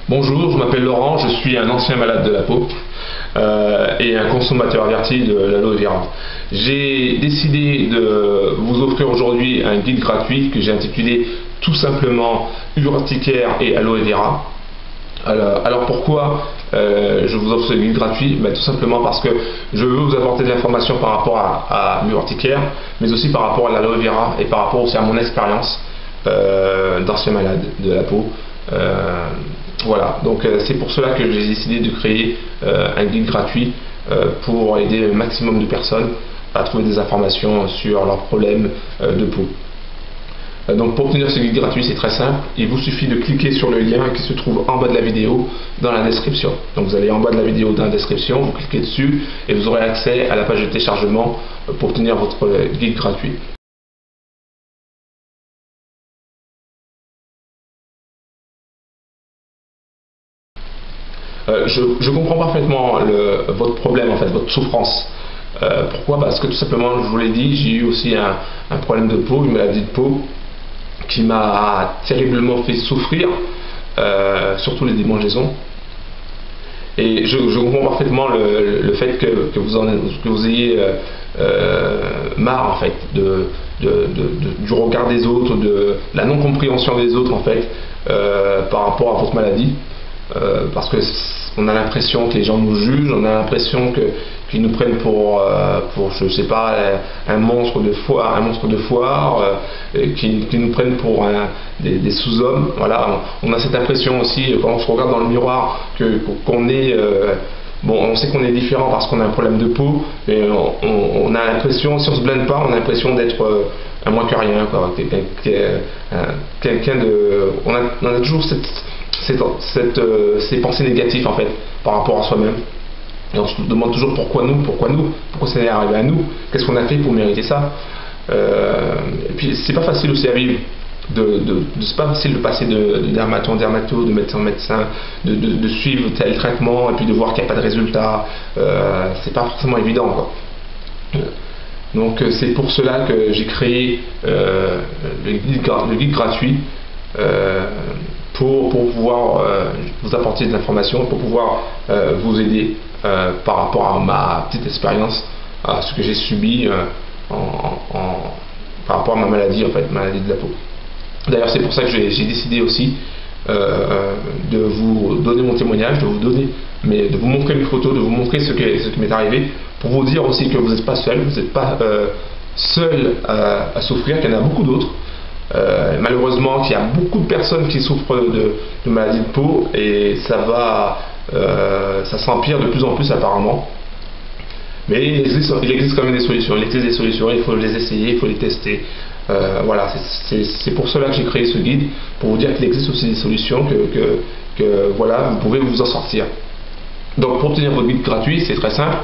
Bonjour, je m'appelle Laurent, je suis un ancien malade de la peau et un consommateur averti de l'aloe vera. J'ai décidé de vous offrir aujourd'hui un guide gratuit que j'ai intitulé tout simplement urticaire et aloe vera. Alors pourquoi je vous offre ce guide gratuit? Tout simplement parce que je veux vous apporter de l'information par rapport à l'urticaire, mais aussi par rapport à l'aloe vera et par rapport aussi à mon expérience d'ancien malade de la peau. Voilà, donc c'est pour cela que j'ai décidé de créer un guide gratuit pour aider le maximum de personnes à trouver des informations sur leurs problèmes de peau. Donc pour obtenir ce guide gratuit, c'est très simple, il vous suffit de cliquer sur le lien qui se trouve en bas de la vidéo dans la description. Donc vous allez en bas de la vidéo dans la description, vous cliquez dessus et vous aurez accès à la page de téléchargement pour obtenir votre guide gratuit. Je comprends parfaitement votre problème, en fait, votre souffrance. Pourquoi? Parce que tout simplement, je vous l'ai dit, j'ai eu aussi un problème de peau, une maladie de peau qui m'a terriblement fait souffrir, surtout les démangeaisons. Et je comprends parfaitement le fait que vous ayez marre, en fait, du regard des autres, de la non-compréhension des autres, en fait, par rapport à votre maladie. Parce que on a l'impression que les gens nous jugent, on a l'impression qu'ils nous prennent pour je sais pas, un monstre de foire, qu'ils nous prennent pour des sous-hommes. Voilà, on a cette impression aussi quand on se regarde dans le miroir qu'on est bon, on sait qu'on est différent parce qu'on a un problème de peau, mais on a l'impression, si on se blinde pas, on a l'impression d'être un moins que rien, quoi. Quelqu'un de, on a toujours ces pensées négatives, en fait, par rapport à soi-même. Et on se demande toujours pourquoi ça est arrivé à nous, qu'est-ce qu'on a fait pour mériter ça. Et puis c'est pas facile aussi à vivre, c'est pas facile de passer de dermato en dermato, de médecin en médecin, de suivre tel traitement et puis de voir qu'il n'y a pas de résultat. C'est pas forcément évident, quoi. Donc c'est pour cela que j'ai créé le guide gratuit pour pouvoir vous apporter des informations, pour pouvoir vous aider par rapport à ma petite expérience, à ce que j'ai subi par rapport à ma maladie, en fait, maladie de la peau. D'ailleurs, c'est pour ça que j'ai décidé aussi de vous donner mon témoignage, de vous montrer une photo, de vous montrer ce qui m'est arrivé, pour vous dire aussi que vous n'êtes pas seul, vous n'êtes pas seul à souffrir, qu'il y en a beaucoup d'autres. Malheureusement, qu'il y a beaucoup de personnes qui souffrent de maladies de peau et ça s'empire de plus en plus apparemment. Mais il existe quand même des solutions. Il existe des solutions, il faut les essayer, il faut les tester. Voilà, c'est pour cela que j'ai créé ce guide, pour vous dire qu'il existe aussi des solutions, que voilà, vous pouvez vous en sortir. Donc pour obtenir votre guide gratuit, c'est très simple.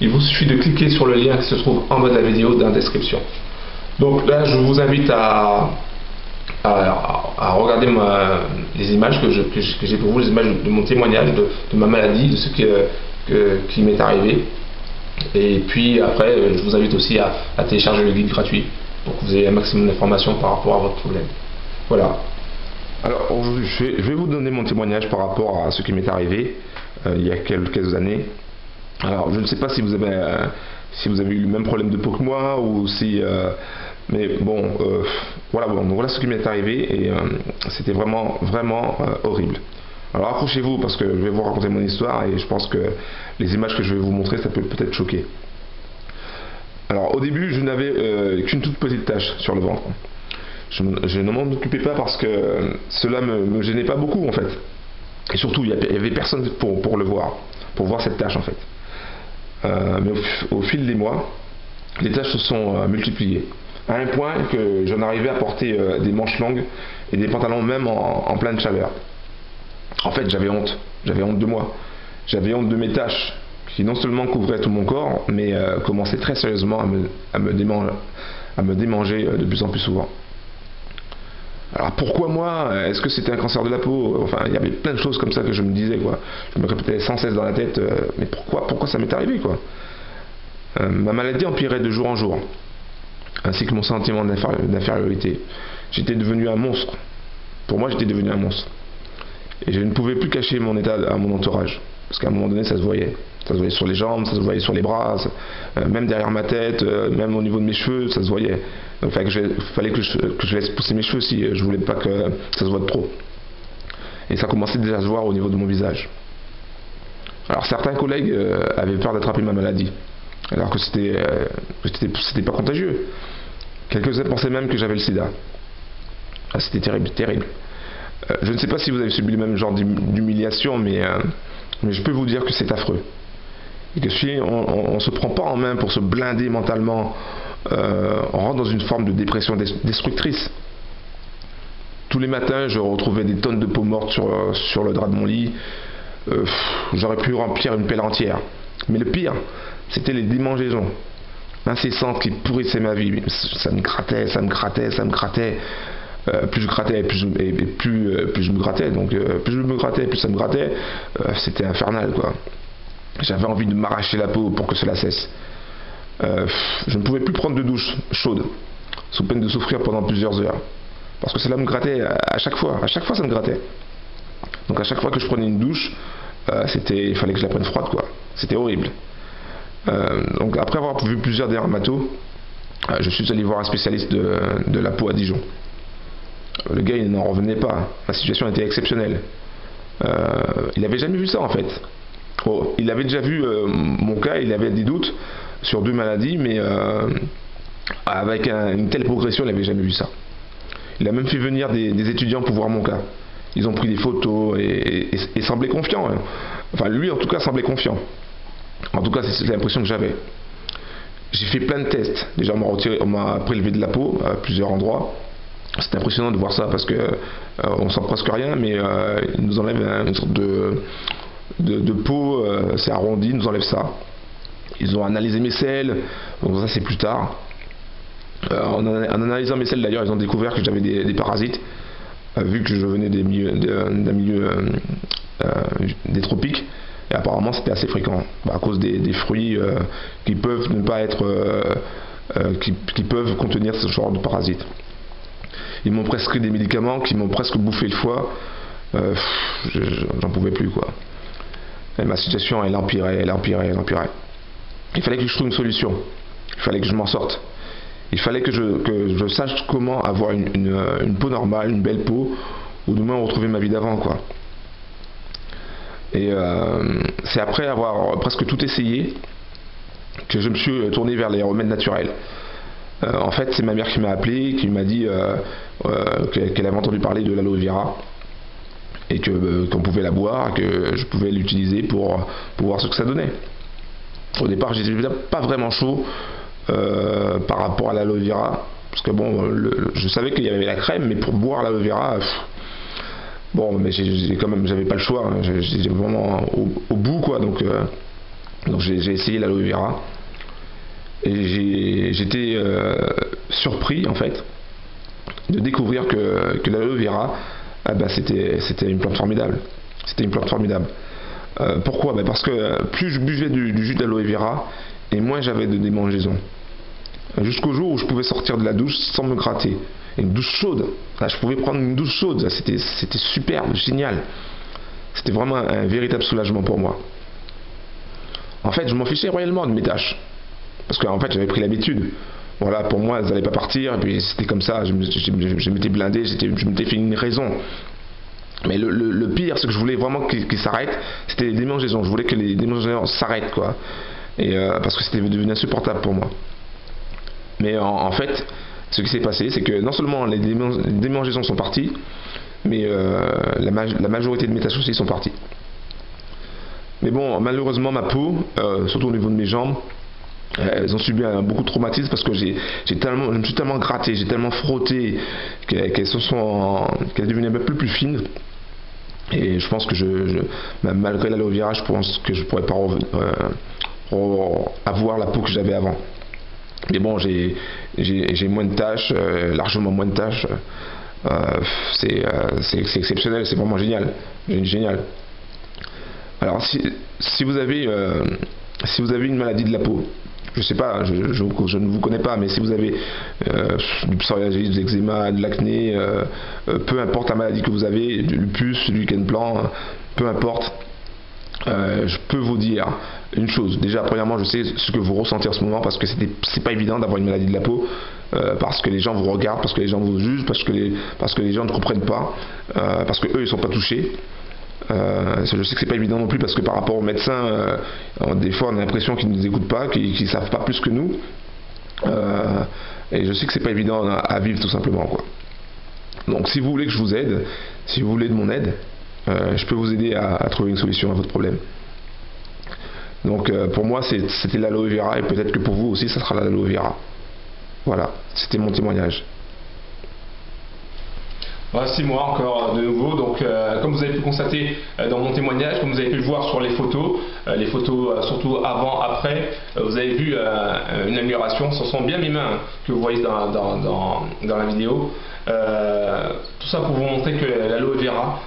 Il vous suffit de cliquer sur le lien qui se trouve en bas de la vidéo dans la description. Donc là, je vous invite à regarder les images que j'ai pour vous, les images de mon témoignage, de ma maladie, de ce qui m'est arrivé. Et puis après, je vous invite aussi à télécharger le guide gratuit pour que vous ayez un maximum d'informations par rapport à votre problème. Voilà. Alors, je vais vous donner mon témoignage par rapport à ce qui m'est arrivé il y a quelques années. Alors, je ne sais pas si vous avez eu le même problème de peau que moi, ou si... mais bon, voilà ce qui m'est arrivé, et c'était vraiment horrible. Alors accrochez-vous, parce que je vais vous raconter mon histoire, et je pense que les images que je vais vous montrer, ça peut peut-être choquer. Alors au début, je n'avais qu'une toute petite tache sur le ventre. Je ne m'en occupais pas parce que cela me gênait pas beaucoup, en fait. Et surtout, il y avait personne pour le voir, pour voir cette tache, en fait. Mais au fil des mois, les tâches se sont multipliées, à un point que j'en arrivais à porter des manches longues et des pantalons même en pleine chaleur. En fait, j'avais honte de moi, j'avais honte de mes tâches qui non seulement couvraient tout mon corps, mais commençaient très sérieusement à me démanger de plus en plus souvent. Alors pourquoi moi? Est-ce que c'était un cancer de la peau? Enfin, il y avait plein de choses comme ça que je me disais, quoi. Je me répétais sans cesse dans la tête, mais pourquoi ça m'est arrivé, quoi? Ma maladie empirait de jour en jour, ainsi que mon sentiment d'infériorité. J'étais devenu un monstre. Pour moi, j'étais devenu un monstre. Et je ne pouvais plus cacher mon état à mon entourage. Parce qu'à un moment donné, ça se voyait. Ça se voyait sur les jambes, ça se voyait sur les bras, même derrière ma tête, même au niveau de mes cheveux, ça se voyait. Donc il fallait que je laisse pousser mes cheveux si je voulais pas que ça se voie de trop. Et ça commençait déjà à se voir au niveau de mon visage. Alors certains collègues avaient peur d'attraper ma maladie, alors que c'était pas contagieux. Quelques-uns pensaient même que j'avais le sida. Ah, c'était terrible, terrible. Je ne sais pas si vous avez subi le même genre d'humiliation, mais je peux vous dire que c'est affreux. Et que si on ne se prend pas en main pour se blinder mentalement, on rentre dans une forme de dépression destructrice. Tous les matins, je retrouvais des tonnes de peau morte sur le drap de mon lit. J'aurais pu remplir une pelle entière. Mais le pire, c'était les démangeaisons incessantes qui pourrissaient ma vie. Ça me grattait, ça me grattait, ça me grattait. Plus je grattais, plus je me grattais. Donc plus je me grattais, plus ça me grattait. C'était infernal, quoi. J'avais envie de m'arracher la peau pour que cela cesse. Je ne pouvais plus prendre de douche chaude, sous peine de souffrir pendant plusieurs heures. Parce que cela me grattait à chaque fois. À chaque fois, ça me grattait. Donc à chaque fois que je prenais une douche, il fallait que je la prenne froide, quoi. C'était horrible. Donc après avoir vu plusieurs dermatos, je suis allé voir un spécialiste de la peau à Dijon. Le gars, il n'en revenait pas. La situation était exceptionnelle. Il n'avait jamais vu ça, en fait. Bon, il avait déjà vu mon cas, il avait des doutes sur 2 maladies, mais avec une telle progression, il n'avait jamais vu ça. Il a même fait venir des étudiants pour voir mon cas. Ils ont pris des photos et semblaient confiants. Hein. Enfin, lui, en tout cas, semblait confiant. En tout cas, c'est l'impression que j'avais. J'ai fait plein de tests. Déjà, on m'a prélevé de la peau à plusieurs endroits. C'est impressionnant de voir ça parce que on sent presque rien, mais ils nous enlèvent une sorte de peau, c'est arrondi, ils nous enlèvent ça. Ils ont analysé mes selles, donc ça c'est plus tard. En analysant mes selles d'ailleurs, ils ont découvert que j'avais des parasites, vu que je venais d'un milieu des tropiques. Et apparemment c'était assez fréquent, à cause des fruits qui peuvent ne pas être, qui peuvent contenir ce genre de parasites. Ils m'ont prescrit des médicaments qui m'ont presque bouffé le foie. J'en pouvais plus, quoi. Et ma situation, elle empirait, elle empirait, elle empirait. Il fallait que je trouve une solution. Il fallait que je m'en sorte. Il fallait que je sache comment avoir une peau normale, une belle peau, ou du moins retrouver ma vie d'avant, quoi. Et c'est après avoir presque tout essayé que je me suis tourné vers les remèdes naturels. En fait, c'est ma mère qui m'a appelé, qui m'a dit qu'elle avait entendu parler de l'aloe vera et qu'on pouvait la boire, que je pouvais l'utiliser pour voir ce que ça donnait. Au départ, j'étais pas vraiment chaud par rapport à l'aloe vera, parce que bon, je savais qu'il y avait la crème, mais pour boire l'aloe vera, bon, mais j'avais pas le choix, hein, j'étais vraiment au bout, quoi. Donc j'ai essayé l'aloe vera. Et j'étais surpris en fait de découvrir que l'aloe vera, c'était une plante formidable. C'était une plante formidable. Pourquoi ? Parce que plus je buvais du jus d'aloe vera, et moins j'avais de démangeaisons. Jusqu'au jour où je pouvais sortir de la douche sans me gratter. Et une douche chaude. Là, je pouvais prendre une douche chaude. C'était superbe, génial. C'était vraiment un véritable soulagement pour moi. En fait, je m'en fichais royalement de mes tâches. Parce qu'en fait, j'avais pris l'habitude. Voilà, pour moi, elles n'allaient pas partir. Et puis c'était comme ça. Je m'étais blindé. Je m'étais fait une raison. Mais le pire, c'est que je voulais vraiment qu'ils s'arrêtent. C'était les démangeaisons. Je voulais que les démangeaisons s'arrêtent, quoi. Et parce que c'était devenu insupportable pour moi. Mais en fait, ce qui s'est passé, c'est que non seulement les démangeaisons sont parties, mais la majorité de mes tâches aussi sont parties. Mais bon, malheureusement, ma peau, surtout au niveau de mes jambes, elles ont subi beaucoup de traumatisme parce que je me suis tellement gratté, j'ai tellement frotté qu'elles est devenue un peu plus fines. Et je pense que malgré l'aloe vera, je pense que je pourrais pas avoir la peau que j'avais avant. Mais bon, j'ai moins de taches, largement moins de taches. C'est exceptionnel, c'est vraiment génial. Génial. Alors si vous avez une maladie de la peau, je sais pas, je ne vous connais pas, mais si vous avez du psoriasis, de l'eczéma, de l'acné, peu importe la maladie que vous avez, du lupus, du lichen plantar, peu importe, je peux vous dire une chose. Déjà, premièrement, je sais ce que vous ressentez en ce moment, parce que c'est pas évident d'avoir une maladie de la peau, parce que les gens vous regardent, parce que les gens vous jugent, parce que les gens ne comprennent pas, parce que eux ils sont pas touchés. Je sais que c'est pas évident non plus, parce que par rapport aux médecins, des fois on a l'impression qu'ils ne nous écoutent pas, qu'ils savent pas plus que nous, et je sais que c'est pas évident à vivre, tout simplement, quoi. Donc si vous voulez que je vous aide, si vous voulez de mon aide, je peux vous aider à trouver une solution à votre problème. Donc pour moi c'était l'aloe vera, et peut-être que pour vous aussi ça sera l'aloe vera. Voilà, c'était mon témoignage. Voici moi encore de nouveau. Donc comme vous avez pu constater dans mon témoignage, comme vous avez pu le voir sur les photos surtout avant, après, vous avez vu une amélioration. Ce sont bien mes mains que vous voyez dans la vidéo. Tout ça pour vous montrer que l'aloe vera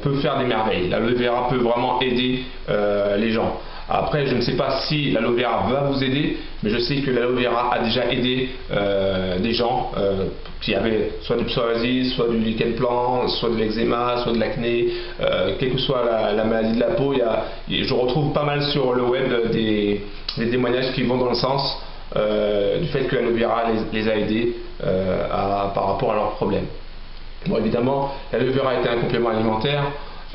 peut faire des merveilles. L'aloe vera peut vraiment aider les gens. Après, je ne sais pas si l'aloe vera va vous aider, mais je sais que l'aloe vera a déjà aidé des gens qui avaient soit du psoriasis, soit du lichen plantar, soit de l'eczéma, soit de l'acné, quelle que soit la maladie de la peau. Je retrouve pas mal sur le web des témoignages qui vont dans le sens du fait que l'aloe vera les a aidés par rapport à leurs problèmes. Bon, évidemment, l'aloe vera était un complément alimentaire.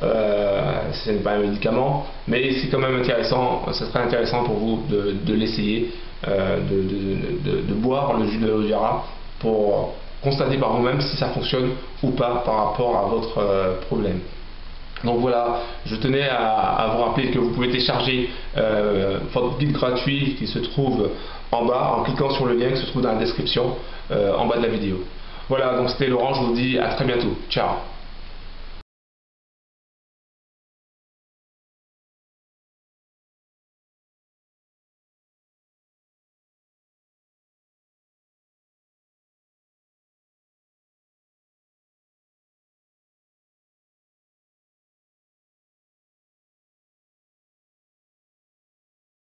Ce n'est pas un médicament, mais c'est quand même intéressant. Ce serait intéressant pour vous de l'essayer, de boire le jus de l'aloe vera pour constater par vous-même si ça fonctionne ou pas par rapport à votre problème. Donc voilà, je tenais à vous rappeler que vous pouvez télécharger votre guide gratuit qui se trouve en bas en cliquant sur le lien qui se trouve dans la description en bas de la vidéo. Voilà, donc c'était Laurent, je vous dis à très bientôt. Ciao.